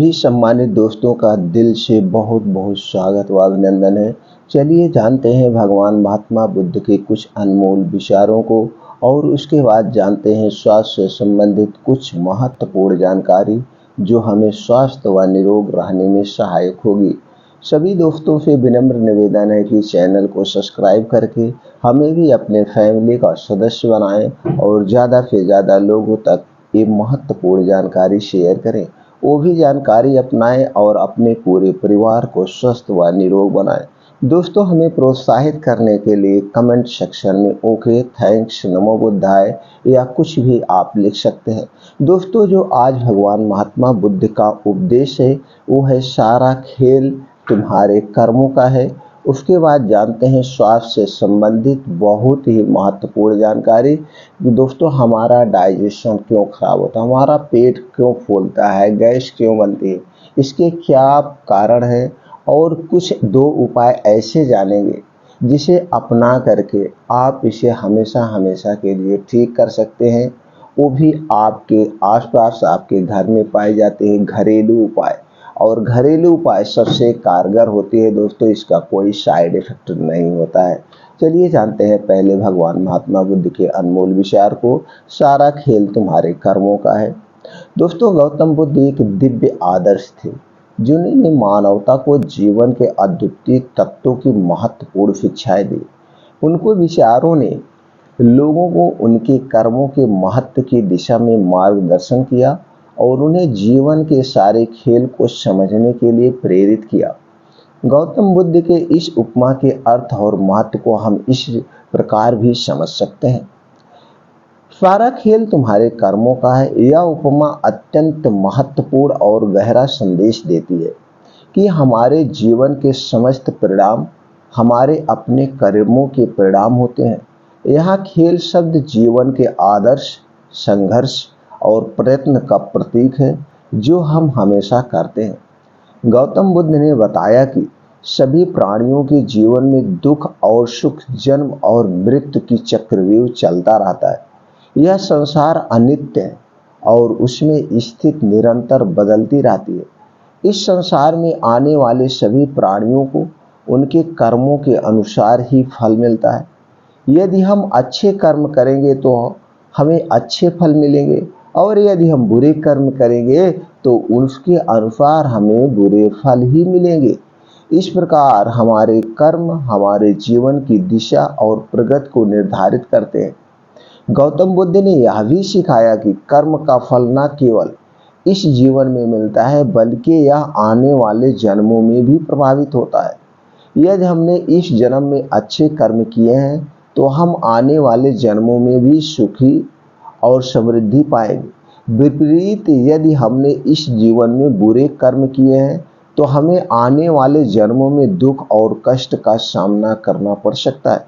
सभी सम्मानित दोस्तों का दिल से बहुत बहुत स्वागत व अभिनंदन है। चलिए जानते हैं भगवान महात्मा बुद्ध के कुछ अनमोल विचारों को और उसके बाद जानते हैं स्वास्थ्य से संबंधित कुछ महत्वपूर्ण जानकारी जो हमें स्वस्थ व निरोग रहने में सहायक होगी। सभी दोस्तों से विनम्र निवेदन है कि चैनल को सब्सक्राइब करके हमें भी अपने फैमिली का सदस्य बनाएं और ज़्यादा से ज़्यादा लोगों तक ये महत्वपूर्ण जानकारी शेयर करें। वो भी जानकारी अपनाएं और अपने पूरे परिवार को स्वस्थ व निरोग बनाएं। दोस्तों, हमें प्रोत्साहित करने के लिए कमेंट सेक्शन में ओके, थैंक्स, नमो बुद्धाय या कुछ भी आप लिख सकते हैं। दोस्तों, जो आज भगवान महात्मा बुद्ध का उपदेश है वो है सारा खेल तुम्हारे कर्मों का है। उसके बाद जानते हैं स्वास्थ्य से संबंधित बहुत ही महत्वपूर्ण जानकारी। दोस्तों, हमारा डाइजेशन क्यों खराब होता है, हमारा पेट क्यों फूलता है, गैस क्यों बनती है, इसके क्या कारण है और कुछ 2 उपाय ऐसे जानेंगे जिसे अपना करके आप इसे हमेशा हमेशा के लिए ठीक कर सकते हैं। वो भी आपके आसपास आपके घर में पाए जाते हैं घरेलू उपाय, और घरेलू उपाय सबसे कारगर होती है। दोस्तों, इसका कोई साइड इफेक्ट नहीं होता है। चलिए जानते हैं पहले भगवान महात्मा बुद्ध के अनमोल विचार को, सारा खेल तुम्हारे कर्मों का है। दोस्तों, गौतम बुद्ध एक दिव्य आदर्श थे जिन्होंने मानवता को जीवन के अद्वितीय तत्वों की महत्वपूर्ण शिक्षाएं दी। उनको विचारों ने लोगों को उनके कर्मों के महत्व की दिशा में मार्गदर्शन किया और उन्हें जीवन के सारे खेल को समझने के लिए प्रेरित किया। गौतम बुद्ध के इस उपमा के अर्थ और महत्व को हम इस प्रकार भी समझ सकते हैं। सारा खेल तुम्हारे कर्मों का है। यह उपमा अत्यंत महत्वपूर्ण और गहरा संदेश देती है कि हमारे जीवन के समस्त परिणाम हमारे अपने कर्मों के परिणाम होते हैं। यह खेल शब्द जीवन के आदर्श, संघर्ष और प्रयत्न का प्रतीक है जो हम हमेशा करते हैं। गौतम बुद्ध ने बताया कि सभी प्राणियों के जीवन में दुख और सुख, जन्म और मृत्यु की चक्रव्यूह चलता रहता है। यह संसार अनित्य है और उसमें स्थिति निरंतर बदलती रहती है। इस संसार में आने वाले सभी प्राणियों को उनके कर्मों के अनुसार ही फल मिलता है। यदि हम अच्छे कर्म करेंगे तो हमें अच्छे फल मिलेंगे और यदि हम बुरे कर्म करेंगे तो उसके अनुसार हमें बुरे फल ही मिलेंगे। इस प्रकार हमारे कर्म हमारे जीवन की दिशा और प्रगति को निर्धारित करते हैं। गौतम बुद्ध ने यह भी सिखाया कि कर्म का फल न केवल इस जीवन में मिलता है बल्कि यह आने वाले जन्मों में भी प्रभावित होता है। यदि हमने इस जन्म में अच्छे कर्म किए हैं तो हम आने वाले जन्मों में भी सुखी और समृद्धि पाएंगे। विपरीत यदि हमने इस जीवन में बुरे कर्म किए हैं तो हमें आने वाले जन्मों में दुख और कष्ट का सामना करना पड़ सकता है।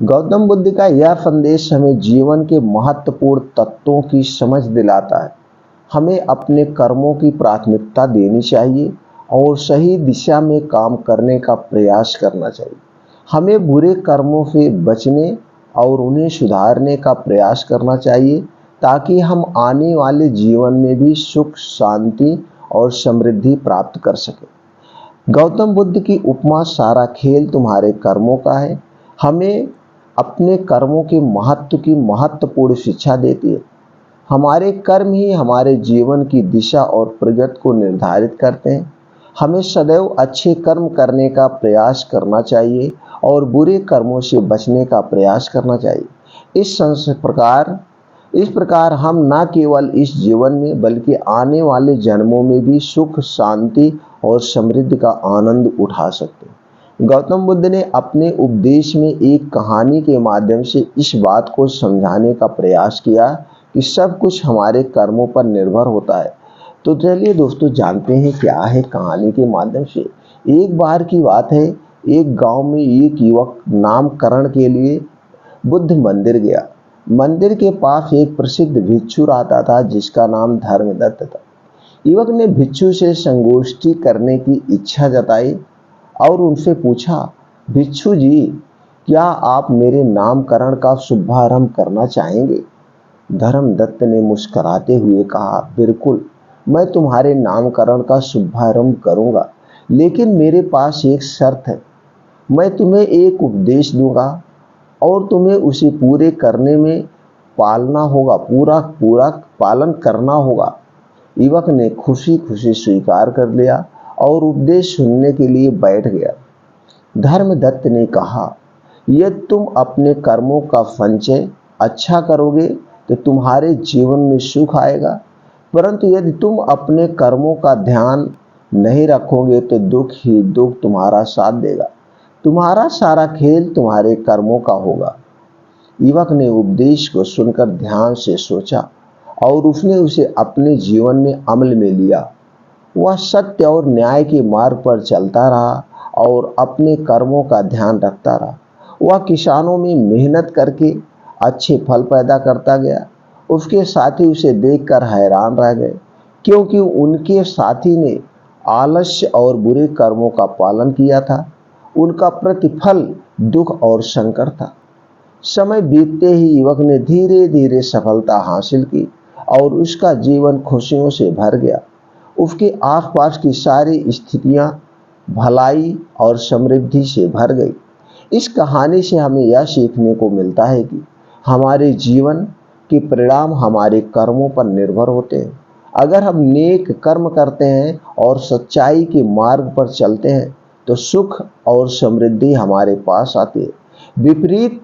गौतम बुद्ध का यह संदेश हमें जीवन के महत्वपूर्ण तत्वों की समझ दिलाता है। हमें अपने कर्मों की प्राथमिकता देनी चाहिए और सही दिशा में काम करने का प्रयास करना चाहिए। हमें बुरे कर्मों से बचने और उन्हें सुधारने का प्रयास करना चाहिए ताकि हम आने वाले जीवन में भी सुख, शांति और समृद्धि प्राप्त कर सकें। गौतम बुद्ध की उपमा सारा खेल तुम्हारे कर्मों का है हमें अपने कर्मों के महत्व की महत्वपूर्ण शिक्षा देती है। हमारे कर्म ही हमारे जीवन की दिशा और प्रगति को निर्धारित करते हैं। हमें सदैव अच्छे कर्म करने का प्रयास करना चाहिए और बुरे कर्मों से बचने का प्रयास करना चाहिए। इस प्रकार हम न केवल इस जीवन में बल्कि आने वाले जन्मों में भी सुख, शांति और समृद्धि का आनंद उठा सकते हैं। गौतम बुद्ध ने अपने उपदेश में एक कहानी के माध्यम से इस बात को समझाने का प्रयास किया कि सब कुछ हमारे कर्मों पर निर्भर होता है। तो चलिए दोस्तों जानते हैं क्या है कहानी के माध्यम से। एक बार की बात है, एक गांव में एक युवक नामकरण के लिए बुद्ध मंदिर गया। मंदिर के पास एक प्रसिद्ध भिक्षु रहता था जिसका नाम धर्मदत्त था। युवक ने भिक्षु से संगोष्ठी करने की इच्छा जताई और उनसे पूछा, भिक्षु जी, क्या आप मेरे नामकरण का शुभारंभ करना चाहेंगे? धर्मदत्त ने मुस्कुराते हुए कहा, बिल्कुल, मैं तुम्हारे नामकरण का शुभारंभ करूंगा, लेकिन मेरे पास एक शर्त है। मैं तुम्हें एक उपदेश दूंगा और तुम्हें उसे पूरे करने में पालना होगा, पूरा पूरा पालन करना होगा। युवक ने खुशी खुशी स्वीकार कर लिया और उपदेश सुनने के लिए बैठ गया। धर्मदत्त ने कहा, यदि तुम अपने कर्मों का संचय अच्छा करोगे तो तुम्हारे जीवन में सुख आएगा, परंतु यदि तुम अपने कर्मों का ध्यान नहीं रखोगे तो दुख ही दुख तुम्हारा साथ देगा। तुम्हारा सारा खेल तुम्हारे कर्मों का होगा। युवक ने उपदेश को सुनकर ध्यान से सोचा और उसने उसे अपने जीवन में अमल में लिया। वह सत्य और न्याय के मार्ग पर चलता रहा और अपने कर्मों का ध्यान रखता रहा। वह किसानों में मेहनत करके अच्छे फल पैदा करता गया। उसके साथी उसे देखकर हैरान रह गए, क्योंकि उनके साथी ने आलस्य और बुरे कर्मों का पालन किया था। उनका प्रतिफल दुख और संकट था। समय बीतते ही युवक ने धीरे धीरे सफलता हासिल की और उसका जीवन खुशियों से भर गया। उसके आसपास की सारी स्थितियां भलाई और समृद्धि से भर गई। इस कहानी से हमें यह सीखने को मिलता है कि हमारे जीवन के परिणाम हमारे कर्मों पर निर्भर होते हैं। अगर हम नेक कर्म करते हैं और सच्चाई के मार्ग पर चलते हैं तो सुख और समृद्धि हमारे पास आती है। विपरीत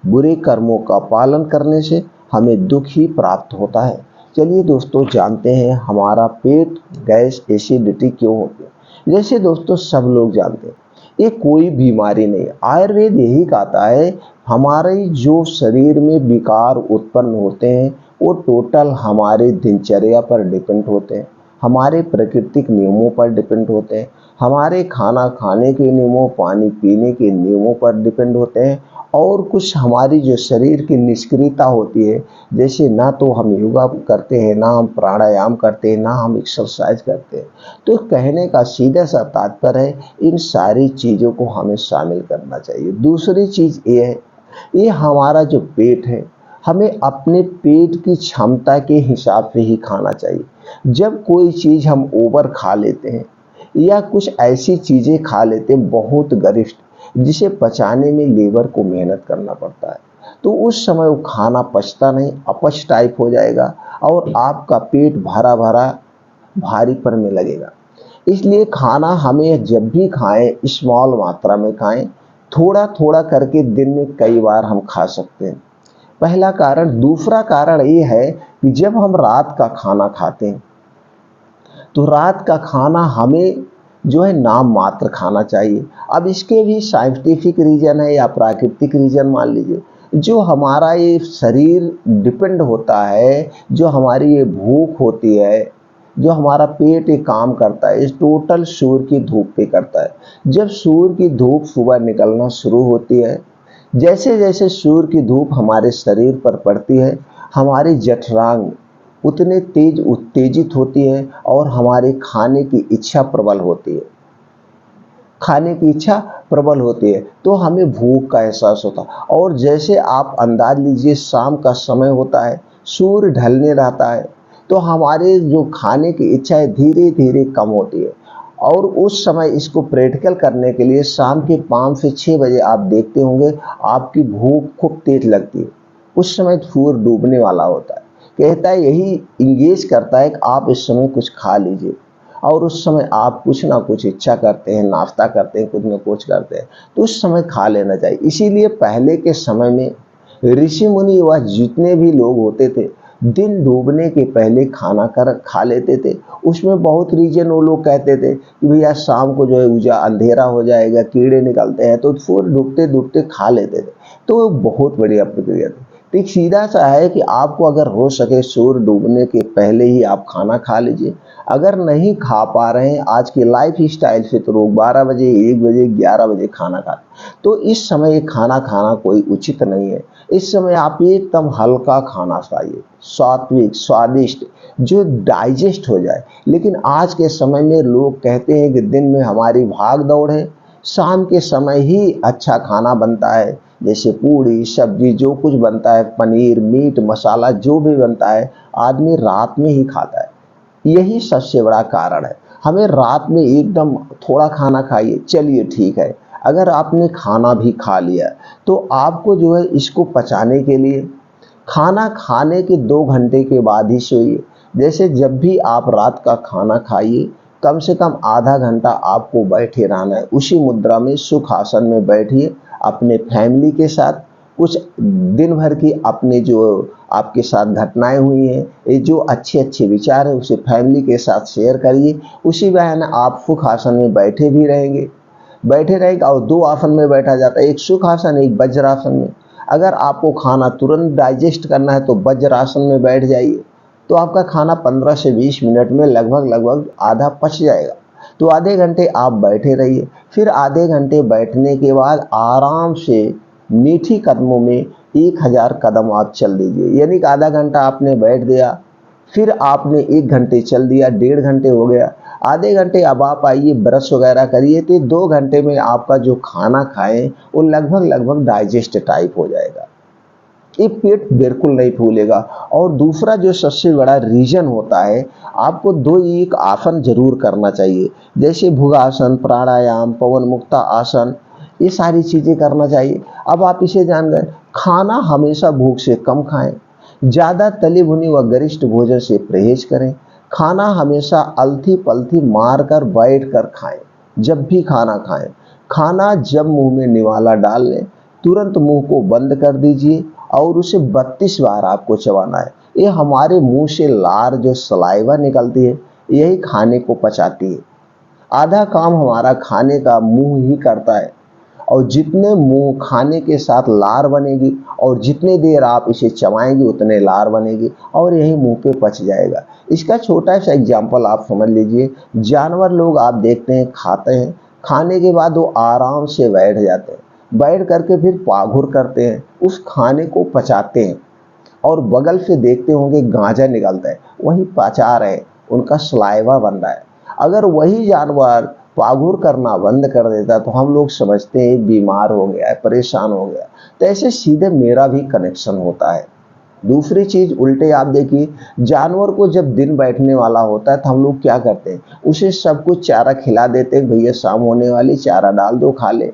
बुरे कर्मों का पालन करने से हमें दुख ही प्राप्त होता है। चलिए दोस्तों, जानते हैं हमारा पेट गैस एसिडिटी क्यों होती है। जैसे दोस्तों सब लोग जानते हैं, ये कोई बीमारी नहीं है। आयुर्वेद यही कहता है, हमारे जो शरीर में विकार उत्पन्न होते हैं वो टोटल हमारे दिनचर्या पर डिपेंड होते हैं, हमारे प्राकृतिक नियमों पर डिपेंड होते हैं, हमारे खाना खाने के नियमों, पानी पीने के नियमों पर डिपेंड होते हैं, और कुछ हमारी जो शरीर की निष्क्रियता होती है, जैसे ना तो हम योगा करते हैं, ना हम प्राणायाम करते हैं, ना हम एक्सरसाइज करते हैं। तो कहने का सीधा सा तात्पर्य है, इन सारी चीज़ों को हमें शामिल करना चाहिए। दूसरी चीज़ ये है, ये हमारा जो पेट है, हमें अपने पेट की क्षमता के हिसाब से ही खाना चाहिए। जब कोई चीज़ हम ओवर खा लेते हैं या कुछ ऐसी चीज़ें खा लेते हैं बहुत गरिष्ठ, जिसे पचाने में लीवर को मेहनत करना पड़ता है, तो उस समय वो खाना पचता नहीं, अपच टाइप हो जाएगा और आपका पेट भरा भरा भारी पड़ने लगेगा। इसलिए खाना हमें जब भी खाएं स्मॉल मात्रा में खाएं, थोड़ा थोड़ा करके दिन में कई बार हम खा सकते हैं। पहला कारण। दूसरा कारण ये है कि जब हम रात का खाना खाते हैं तो रात का खाना हमें जो है नाम मात्र खाना चाहिए। अब इसके भी साइंटिफिक रीजन है या प्राकृतिक रीजन मान लीजिए। जो हमारा ये शरीर डिपेंड होता है, जो हमारी ये भूख होती है, जो हमारा पेट ये काम करता है, इस टोटल सूर्य की धूप पे करता है। जब सूर्य की धूप सुबह निकलना शुरू होती है, जैसे जैसे सूर्य की धूप हमारे शरीर पर पड़ती है, हमारी जठरांग उतने तेज उत्तेजित होती है और हमारे खाने की इच्छा प्रबल होती है। खाने की इच्छा प्रबल होती है तो हमें भूख का एहसास होता है। और जैसे आप अंदाज लीजिए, शाम का समय होता है, सूर्य ढलने रहता है, तो हमारे जो खाने की इच्छा है धीरे धीरे कम होती है। और उस समय इसको प्रैक्टिकल करने के लिए शाम के 5 से 6 बजे आप देखते होंगे आपकी भूख खूब तेज लगती है। उस समय सूर्य डूबने वाला होता है। कहता है, यही इंगेज करता है कि आप इस समय कुछ खा लीजिए, और उस समय आप कुछ ना कुछ इच्छा करते हैं, नाश्ता करते हैं, कुछ ना कुछ करते हैं, तो उस समय खा लेना चाहिए। इसीलिए पहले के समय में ऋषि मुनि व जितने भी लोग होते थे, दिन डूबने के पहले खाना खा लेते थे। उसमें बहुत रीजन वो लोग कहते थे कि भैया शाम को जो है उजा अंधेरा हो जाएगा, कीड़े निकलते हैं, तो सूर्य डूबते डूबते खा लेते थे। तो बहुत बढ़िया प्रक्रिया थी। तो एक सीधा सा है कि आपको अगर हो सके सूर्य डूबने के पहले ही आप खाना खा लीजिए। अगर नहीं खा पा रहे हैं, आज के लाइफ स्टाइल से तो लोग 12 बजे, 1 बजे, 11 बजे खाना खाते, तो इस समय खाना खाना कोई उचित नहीं है। इस समय आप एकदम हल्का खाना खाइए, सात्विक, स्वादिष्ट, जो डाइजेस्ट हो जाए। लेकिन आज के समय में लोग कहते हैं कि दिन में हमारी भाग दौड़ है, शाम के समय ही अच्छा खाना बनता है, जैसे पूड़ी सब्जी जो कुछ बनता है, पनीर मीट मसाला जो भी बनता है, आदमी रात में ही खाता है। यही सबसे बड़ा कारण है। हमें रात में एकदम थोड़ा खाना खाइए, चलिए ठीक है। अगर आपने खाना भी खा लिया तो आपको जो है इसको पचाने के लिए खाना खाने के 2 घंटे के बाद ही सोइए। जैसे जब भी आप रात का खाना खाइए, कम से कम आधा घंटा आपको बैठे रहना है। उसी मुद्रा में सुख आसन में बैठिए, अपने फैमिली के साथ कुछ दिन भर की अपने जो आपके साथ घटनाएं हुई हैं, ये जो अच्छे-अच्छे विचार हैं उसे फैमिली के साथ शेयर करिए। उसी बहाने आप सुख आसन में बैठे रहेंगे और 2 आसन में बैठा जाता है, एक सुख आसन, एक वज्रासन में। अगर आपको खाना तुरंत डाइजेस्ट करना है तो वज्रासन में बैठ जाइए, तो आपका खाना 15 से 20 मिनट में लगभग आधा पच जाएगा। तो आधे घंटे आप बैठे रहिए, फिर आधे घंटे बैठने के बाद आराम से मीठी कदमों में 1000 कदम आप चल दीजिए। यानी कि आधा घंटा आपने बैठ दिया, फिर आपने 1 घंटे चल दिया, 1.5 घंटे हो गया। आधे घंटे अब आप आइए, ब्रश वगैरह करिए, तो 2 घंटे में आपका जो खाना खाएं वो लगभग डाइजेस्ट टाइप हो जाएगा। ये पेट बिल्कुल नहीं फूलेगा। और दूसरा जो सबसे बड़ा रीजन होता है, आपको 2 एक आसन जरूर करना चाहिए, जैसे भुगासन, प्राणायाम, पवन मुक्ता आसन, ये सारी चीजें करना चाहिए। अब आप इसे जान गए। खाना हमेशा भूख से कम खाएं, ज्यादा तली भुनी व गरिष्ठ भोजन से परहेज करें। खाना हमेशा अलथी पलथी मार कर बैठ कर खाएं। जब भी खाना खाएं, खाना जब मुंह में निवाला डाल लें, तुरंत मुंह को बंद कर दीजिए और उसे 32 बार आपको चबाना है। ये हमारे मुंह से लार जो सलाइवा निकलती है, यही खाने को पचाती है। आधा काम हमारा खाने का मुंह ही करता है। और जितने मुंह खाने के साथ लार बनेगी और जितने देर आप इसे चबाएंगे उतने लार बनेगी और यही मुंह पे पच जाएगा। इसका छोटा सा एग्जाम्पल आप समझ लीजिए। जानवर लोग आप देखते हैं खाते हैं, खाने के बाद वो आराम से बैठ जाते हैं, बैठ करके फिर पाघुर करते हैं, उस खाने को पचाते हैं और बगल से देखते होंगे गांजा निकलता है, वही पचा रहे हैं, उनका सलाइवा बन रहा है। अगर वही जानवर पागुर करना बंद कर देता तो हम लोग समझते हैं बीमार हो गया है, परेशान हो गया। तो ऐसे सीधे मेरा भी कनेक्शन होता है। दूसरी चीज उल्टे आप देखिए, जानवर को जब दिन बैठने वाला होता है तो हम लोग क्या करते हैं, उसे सब कुछ चारा खिला देते हैं, भैया शाम होने वाली, चारा डाल दो खा ले।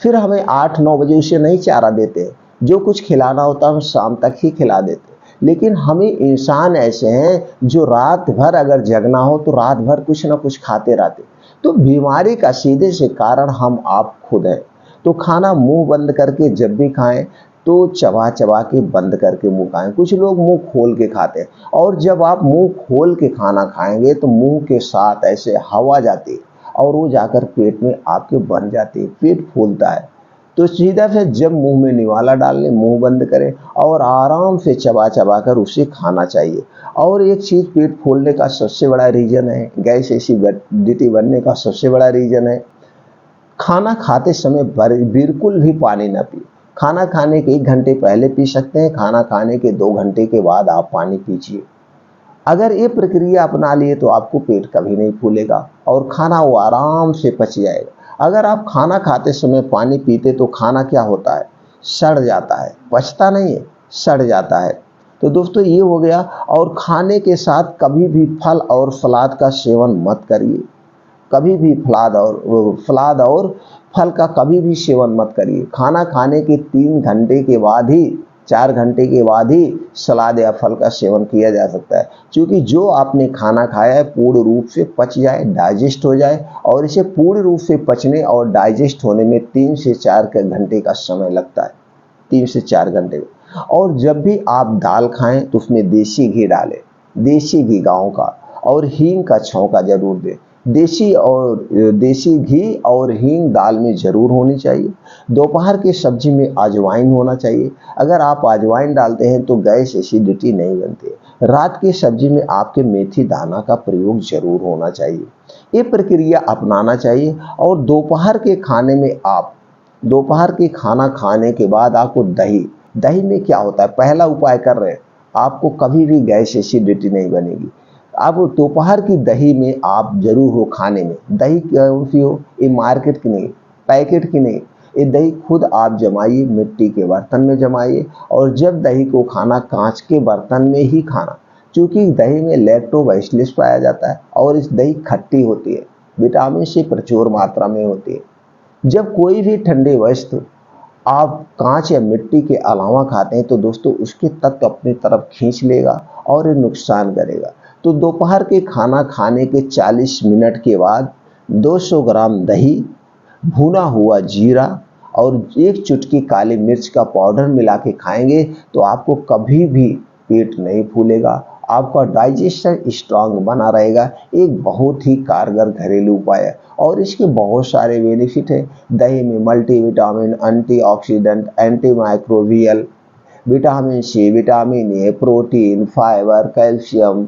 फिर हमें 8-9 बजे उसे नहीं चारा देते, जो कुछ खिलाना होता है हम शाम तक ही खिला देते। लेकिन हमें इंसान ऐसे हैं जो रात भर अगर जगना हो तो रात भर कुछ ना कुछ खाते रहते। तो बीमारी का सीधे से कारण हम आप खुद हैं। तो खाना मुंह बंद करके जब भी खाएं तो चबा चबा के बंद करके मुंह खाएं। कुछ लोग मुंह खोल के खाते हैं, और जब आप मुंह खोल के खाना खाएंगे तो मुंह के साथ ऐसे हवा जाती है और वो जाकर पेट में आपके बन जाती है, पेट फूलता है। तो सीधा से जब मुंह में निवाला डाल लें, मुंह बंद करें और आराम से चबा चबा कर उसे खाना चाहिए। और एक चीज, पेट फूलने का सबसे बड़ा रीजन है, गैस एसिडिटी बनने का सबसे बड़ा रीजन है, खाना खाते समय बिल्कुल भी पानी ना पिए। खाना खाने के 1 घंटे पहले पी सकते हैं, खाना खाने के 2 घंटे के बाद आप पानी पीजिए। अगर ये प्रक्रिया अपना लिए तो आपको पेट कभी नहीं फूलेगा और खाना वो आराम से पच जाएगा। अगर आप खाना खाते समय पानी पीते तो खाना क्या होता है, सड़ जाता है, पचता नहीं है, सड़ जाता है। तो दोस्तों ये हो गया। और खाने के साथ कभी भी फल और सलाद का सेवन मत करिए। कभी भी फलाद और फल का कभी भी सेवन मत करिए। खाना खाने के 3 घंटे के बाद ही, 4 घंटे के बाद ही सलाद या फल का सेवन किया जा सकता है, क्योंकि जो आपने खाना खाया है पूर्ण रूप से पच जाए, डाइजेस्ट हो जाए। और इसे पूर्ण रूप से पचने और डाइजेस्ट होने में 3 से 4 घंटे का समय लगता है, 3 से 4 घंटे। और जब भी आप दाल खाएं तो उसमें देसी घी डालें, देसी घी गाँव का, और हींग का छौंका जरूर दें। देसी घी और हींग दाल में जरूर होनी चाहिए। दोपहर की सब्जी में अजवाइन होना चाहिए। अगर आप अजवाइन डालते हैं तो गैस एसिडिटी नहीं बनती। रात की सब्जी में आपके मेथी दाना का प्रयोग जरूर होना चाहिए। ये प्रक्रिया अपनाना चाहिए। और दोपहर के खाने में दोपहर के खाना खाने के बाद आपको दही में क्या होता है, पहला उपाय कर रहे हैं, आपको कभी भी गैस एसिडिटी नहीं बनेगी। अब दोपहर की दही में आप जरूर हो, खाने में दही कौन सी हो, ये मार्केट की नहीं, पैकेट की नहीं, ये दही खुद आप जमाइए, मिट्टी के बर्तन में जमाइए। और जब दही को खाना, कांच के बर्तन में ही खाना, क्योंकि दही में लैक्टोबैसिलस पाया जाता है और इस दही खट्टी होती है, विटामिन सी प्रचुर मात्रा में होती है। जब कोई भी ठंडी वस्तु आप कांच या मिट्टी के अलावा खाते हैं तो दोस्तों उसके तत्व अपनी तरफ खींच लेगा और ये नुकसान करेगा। तो दोपहर के खाना खाने के 40 मिनट के बाद 200 ग्राम दही, भुना हुआ जीरा और एक चुटकी काली मिर्च का पाउडर मिला के खाएंगे तो आपको कभी भी पेट नहीं फूलेगा, आपका डाइजेशन स्ट्रांग बना रहेगा। एक बहुत ही कारगर घरेलू उपाय है और इसके बहुत सारे बेनिफिट है। दही में multivitamin, antioxidant, antimicrobial, vitamin C, vitamin A, protein, fibre, calcium,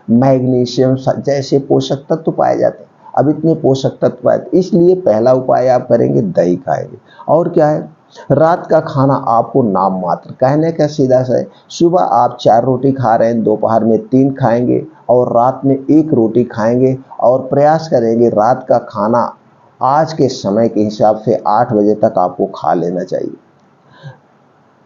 magnesium जैसे पोषक तत्व पाए जाते हैं। अब इतने पोषक तत्व पाए, इसलिए पहला उपाय आप करेंगे दही खाएंगे। और क्या है, रात का खाना आपको नाम मात्र, कहने का सीधा सा है, सुबह आप 4 रोटी खा रहे हैं, दोपहर में 3 खाएंगे और रात में 1 रोटी खाएंगे। और प्रयास करेंगे रात का खाना आज के समय के हिसाब से 8 बजे तक आपको खा लेना चाहिए।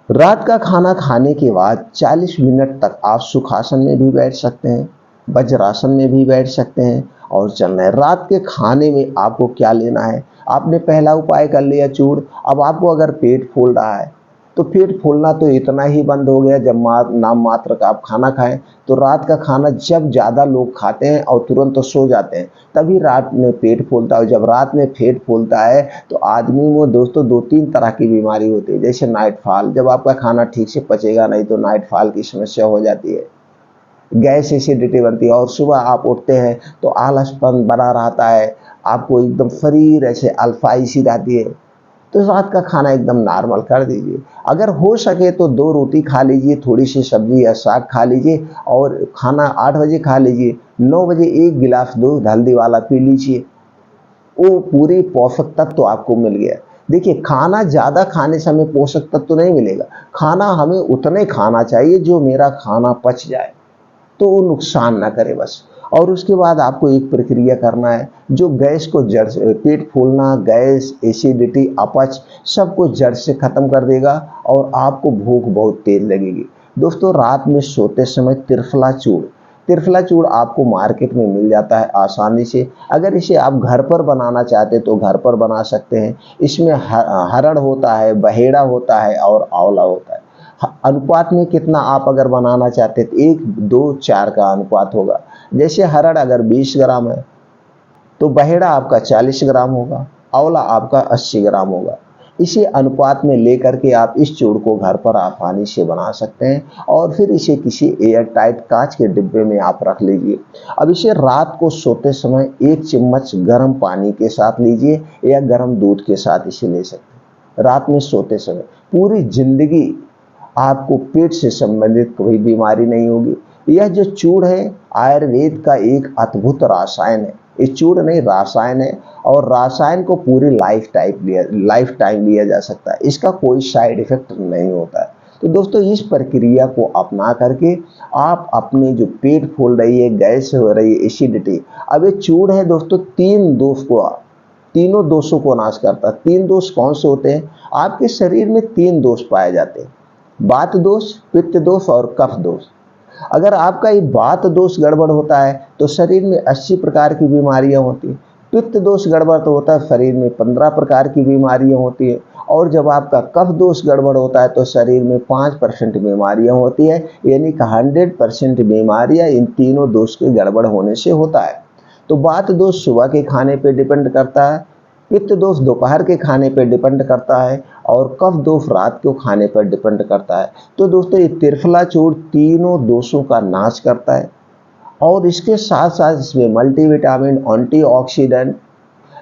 रात का खाना खाने के बाद 40 मिनट तक आप सुखासन में भी बैठ सकते हैं, वज्रासन में भी बैठ सकते हैं और चलना है। रात के खाने में आपको क्या लेना है, आपने पहला उपाय कर लिया चूड़। अब आपको अगर पेट फूल रहा है तो पेट फूलना तो इतना ही बंद हो गया जब नाम मात्र का आप खाना खाएं। तो रात का खाना जब ज़्यादा लोग खाते हैं और तुरंत तो सो जाते हैं, तभी रात में पेट फूलता है। जब रात में पेट फूलता है तो आदमी में दोस्तों 2-3 तरह की बीमारी होती है, जैसे नाइट फॉल, जब आपका खाना ठीक से पचेगा नहीं तो नाइट फॉल की समस्या हो जाती है, गैस एसिडिटी बनती है और सुबह आप उठते हैं तो आलसपन बना रहता है, आपको एकदम शरीर ऐसे अल्फाई सी रहती है। तो रात का खाना एकदम नॉर्मल कर दीजिए। अगर हो सके तो 2 रोटी खा लीजिए, थोड़ी सी सब्जी या साग खा लीजिए और खाना 8 बजे खा लीजिए। 9 बजे 1 गिलास दूध हल्दी वाला पी लीजिए, वो पूरी पोषक तत्व तो आपको मिल गया। देखिए, खाना ज़्यादा खाने से हमें पोषक तत्व तो नहीं मिलेगा, खाना हमें उतने खाना चाहिए जो मेरा खाना पच जाए, तो वो नुकसान ना करे बस। और उसके बाद आपको एक प्रक्रिया करना है जो गैस को जड़ से, पेट फूलना, गैस, एसिडिटी, अपच सबको जड़ से खत्म कर देगा और आपको भूख बहुत तेज लगेगी। दोस्तों, रात में सोते समय त्रिफला चूड़ आपको मार्केट में मिल जाता है आसानी से। अगर इसे आप घर पर बनाना चाहते तो घर पर बना सकते हैं। इसमें हरड़ होता है, बहेड़ा होता है और आंवला होता है। अनुपात में कितना आप अगर बनाना चाहते हैं तो 1:2:4 का अनुपात होगा। जैसे हरड़ अगर 20 ग्राम है तो बहेड़ा आपका 40 ग्राम होगा, आंवला आपका 80 ग्राम होगा। इसी अनुपात में लेकर के आप इस चूड़ को घर पर आसानी से बना सकते हैं और फिर इसे किसी एयर टाइट कांच के डिब्बे में आप रख लीजिए। अब इसे रात को सोते समय 1 चम्मच गर्म पानी के साथ लीजिए या गर्म दूध के साथ इसे ले सकते हैं। रात में सोते समय पूरी जिंदगी आपको पेट से संबंधित कोई बीमारी नहीं होगी। यह जो चूड़ है आयुर्वेद का एक अद्भुत रसायन है, ये चूड़ नहीं रसायन है और रसायन को पूरी लाइफ टाइम लिया जा सकता है, इसका कोई साइड इफेक्ट नहीं होता है। तो दोस्तों, इस प्रक्रिया को अपना करके आप अपने जो पेट फूल रही है, गैस हो रही है, एसिडिटी, अब ये चूड़ है दोस्तों तीनों दोषों को नाश करता है। 3 दोष कौन से होते हैं, आपके शरीर में 3 दोष पाए जाते हैं, वात दोष, पित्त दोष और कफ दोष। अगर आपका ये वात दोष गड़बड़ होता है तो शरीर में 80 प्रकार की बीमारियां होती हैं। पित्त दोष गड़बड़ तो होता है, शरीर में 15 प्रकार की बीमारियां होती है। और जब आपका कफ दोष गड़बड़ होता है तो शरीर में 5% बीमारियां होती है, यानी कि 100% बीमारियां इन तीनों दोष के गड़बड़ होने से होता है। तो वात दोष सुबह के खाने पे डिपेंड करता है, पित्त दोष दोपहर के खाने पर डिपेंड करता है और कफ दोष रात को खाने पर डिपेंड करता है। तो दोस्तों, ये त्रिफला चूर्ण तीनों दोषों का नाश करता है और इसके साथ साथ इसमें multivitamin, antioxidant,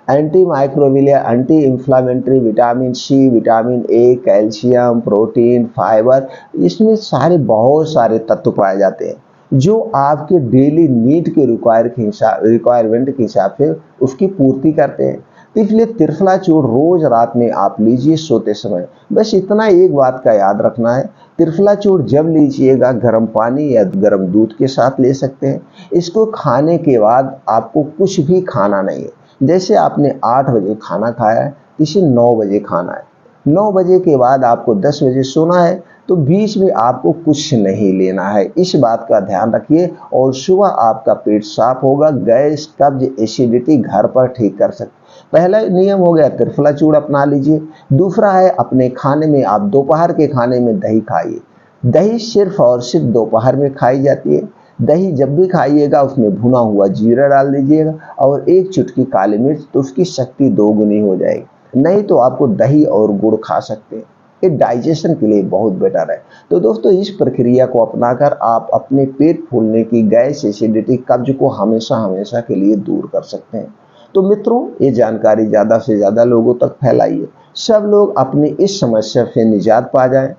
anti microbial, anti inflammatory, vitamin C, vitamin A, calcium, protein, fibre, इसमें बहुत सारे तत्व पाए जाते हैं जो आपके डेली नीड के रिक्वायरमेंट के हिसाब से उसकी पूर्ति करते हैं। तो इसलिए त्रिफला चूर्ण रोज रात में आप लीजिए सोते समय। बस इतना एक बात का याद रखना है, त्रिफला चूर्ण जब लीजिएगा गर्म पानी या गर्म दूध के साथ ले सकते हैं। इसको खाने के बाद आपको कुछ भी खाना नहीं है। जैसे आपने 8 बजे खाना खाया है, इसे 9 बजे खाना है। 9 बजे के बाद आपको 10 बजे सोना है तो बीच में आपको कुछ नहीं लेना है, इस बात का ध्यान रखिए। और सुबह आपका पेट साफ होगा, गैस, कब्ज, एसिडिटी घर पर ठीक कर सकते। पहला नियम हो गया त्रिफला चूर्ण अपना लीजिए। दूसरा है अपने खाने में आप दोपहर के खाने में दही खाइए। दही सिर्फ और सिर्फ दोपहर में खाई जाती है। दही जब भी खाइएगा उसमें भुना हुआ जीरा डाल दीजिएगा और एक चुटकी काली मिर्च, तो उसकी शक्ति दोगुनी हो जाएगी। नहीं तो आपको दही और गुड़ खा सकते हैं, ये डाइजेशन के लिए बहुत बेटर है। तो दोस्तों इस प्रक्रिया को अपनाकर आप अपने पेट फूलने की, गैस, एसिडिटी, कब्ज को हमेशा हमेशा के लिए दूर कर सकते हैं। तो मित्रों ये जानकारी ज़्यादा से ज़्यादा लोगों तक फैलाइए, सब लोग अपनी इस समस्या से निजात पा जाएं,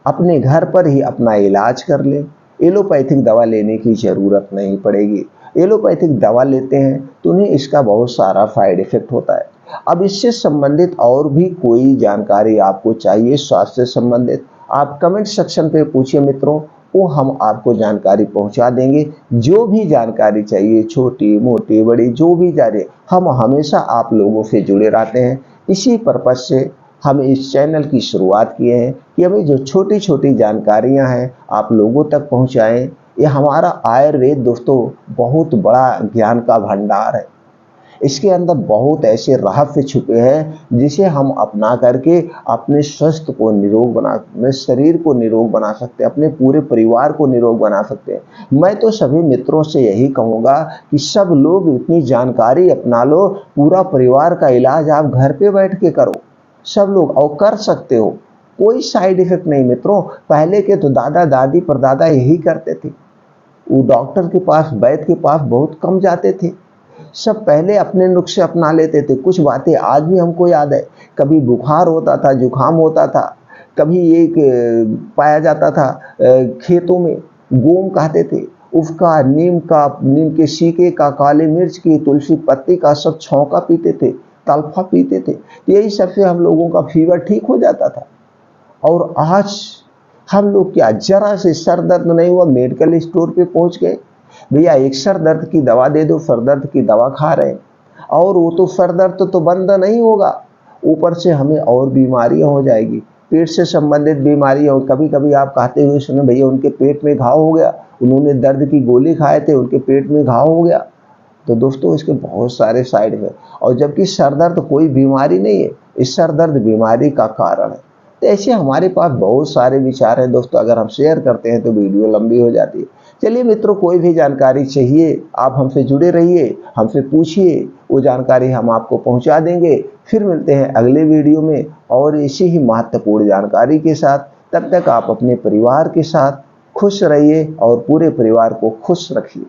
अपने घर पर ही अपना इलाज कर लें। एलोपैथिक दवा लेने की ज़रूरत नहीं पड़ेगी। एलोपैथिक दवा लेते हैं तो उन्हें इसका बहुत सारा साइड इफेक्ट होता है। अब इससे संबंधित और भी कोई जानकारी आपको चाहिए स्वास्थ्य से संबंधित, आप कमेंट सेक्शन पे पूछिए मित्रों, वो हम आपको जानकारी पहुंचा देंगे। जो भी जानकारी चाहिए, छोटी मोटी बड़ी जो भी चाहिए, हम हमेशा आप लोगों से जुड़े रहते हैं। इसी पर्पज से हम इस चैनल की शुरुआत किए हैं कि हमें जो छोटी छोटी जानकारियां हैं आप लोगों तक पहुंचाएं। ये हमारा आयुर्वेद दोस्तों बहुत बड़ा ज्ञान का भंडार है। इसके अंदर बहुत ऐसे रहस्य छुपे हैं जिसे हम अपना करके अपने स्वास्थ्य को निरोग बना, अपने शरीर को निरोग बना सकते हैं, अपने पूरे परिवार को निरोग बना सकते हैं। मैं तो सभी मित्रों से यही कहूँगा कि सब लोग इतनी जानकारी अपना लो, पूरा परिवार का इलाज आप घर पे बैठ के करो, सब लोग, और कर सकते हो, कोई साइड इफेक्ट नहीं मित्रों। पहले के तो दादा दादी परदादा यही करते थे, वो डॉक्टर के पास, वैद्य के पास बहुत कम जाते थे, सब पहले अपने नुस्खे अपना लेते थे। कुछ बातें आज भी हमको याद है, कभी बुखार होता था, जुकाम होता था, कभी एक पाया जाता था खेतों में गोम कहते थे, उसका, नीम का, नीम के सीके का, काली मिर्च की, तुलसी पत्ती का सब छौंका पीते थे, तल्फा पीते थे। यही सबसे हम लोगों का फीवर ठीक हो जाता था। और आज हम लोग क्या, जरा से सर दर्द नहीं हुआ मेडिकल स्टोर पे पहुंच गए, भैया एक सर दर्द की दवा दे दो, सर दर्द की दवा खा रहे हैं, और वो तो सर दर्द तो बंद नहीं होगा, ऊपर से हमें और बीमारियां हो जाएगी, पेट से संबंधित बीमारियां। कभी कभी आप कहते हुए सुने, भैया उनके पेट में घाव हो गया, उन्होंने दर्द की गोली खाए थे, उनके पेट में घाव हो गया। तो दोस्तों इसके बहुत सारे साइड इफेक्ट, और जबकि सर दर्द कोई बीमारी नहीं है, इस सर दर्द बीमारी का कारण है। तो ऐसे हमारे पास बहुत सारे विचार हैं दोस्तों, अगर हम शेयर करते हैं तो वीडियो लंबी हो जाती है। चलिए मित्रों, कोई भी जानकारी चाहिए आप हमसे जुड़े रहिए, हमसे पूछिए, वो जानकारी हम आपको पहुंचा देंगे। फिर मिलते हैं अगले वीडियो में और इसी ही महत्वपूर्ण जानकारी के साथ। तब तक आप अपने परिवार के साथ खुश रहिए और पूरे परिवार को खुश रखिए।